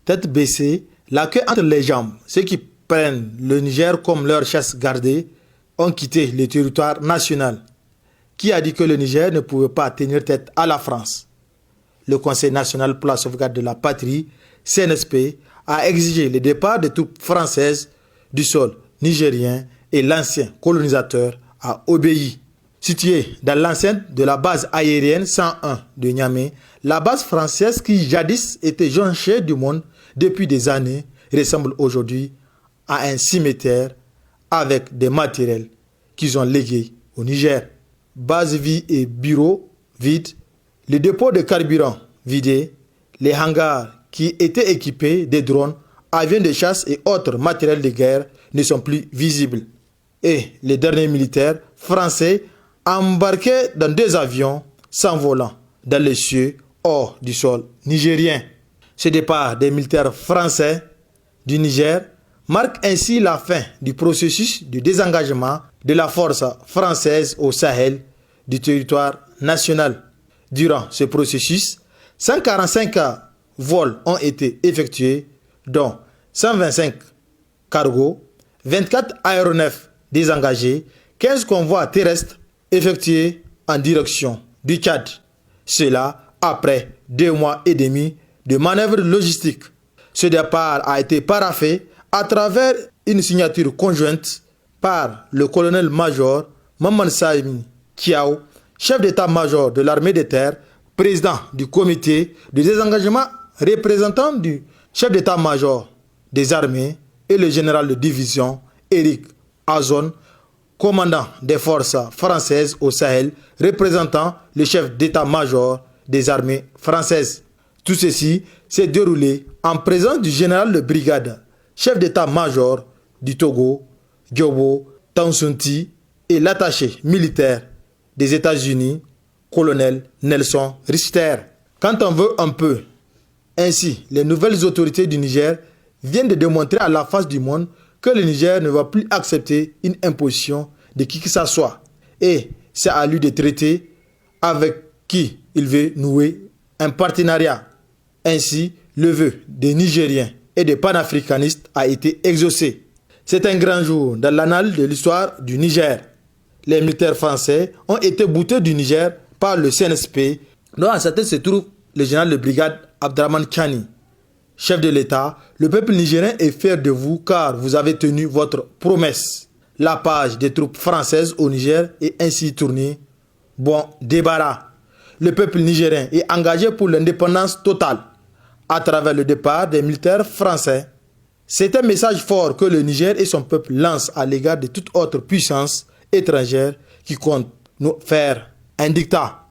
Tête baissée, la queue entre les jambes, ceux qui prennent le Niger comme leur chasse gardée ont quitté le territoire national. Qui a dit que le Niger ne pouvait pas tenir tête à la France? Le Conseil national pour la sauvegarde de la patrie, CNSP, a exigé le départ des troupes françaises du sol nigérien et l'ancien colonisateur a obéi. Située dans l'enceinte de la base aérienne 101 de Niamey, la base française qui jadis était jonchée du monde depuis des années ressemble aujourd'hui à un cimetière avec des matériels qu'ils ont légués au Niger. Base vide et bureaux vides, les dépôts de carburant vidés, les hangars qui étaient équipés des drones, avions de chasse et autres matériels de guerre ne sont plus visibles. Et les derniers militaires français embarqués dans 2 avions sans volant dans les cieux hors du sol nigérien. Ce départ des militaires français du Niger marque ainsi la fin du processus de désengagement de la force française au Sahel du territoire national. Durant ce processus, 145 vols ont été effectués, dont 125 cargos, 24 aéronefs désengagés, 15 convois terrestres effectués en direction du Tchad. Cela après 2 mois et demi de manœuvres logistiques. Ce départ a été paraphé à travers une signature conjointe par le colonel-major Maman Saïmi Kiao, chef d'état-major de l'armée de terre, président du comité de désengagement, représentant du chef d'état-major des armées et le général de division Eric Azon, commandant des forces françaises au Sahel, représentant le chef d'état-major des armées françaises. Tout ceci s'est déroulé en présence du général de brigade, chef d'état-major du Togo, Diobo Tansunti, et l'attaché militaire des États-Unis, colonel Nelson Richter. Quand on veut un peu, ainsi, les nouvelles autorités du Niger viennent de démontrer à la face du monde que le Niger ne va plus accepter une imposition de qui que ce soit. Et c'est à lui de traiter avec qui il veut nouer un partenariat. Ainsi, le vœu des Nigériens et des panafricanistes a été exaucé. C'est un grand jour dans l'annale de l'histoire du Niger. Les militaires français ont été boutés du Niger par le CNSP, dont à sa tête se trouve le général de brigade Abdraman Chani. Chef de l'État, le peuple nigérien est fier de vous car vous avez tenu votre promesse. La page des troupes françaises au Niger est ainsi tournée. Bon débarras. Le peuple nigérien est engagé pour l'indépendance totale à travers le départ des militaires français. C'est un message fort que le Niger et son peuple lancent à l'égard de toute autre puissance étrangère qui compte nous faire un dictat.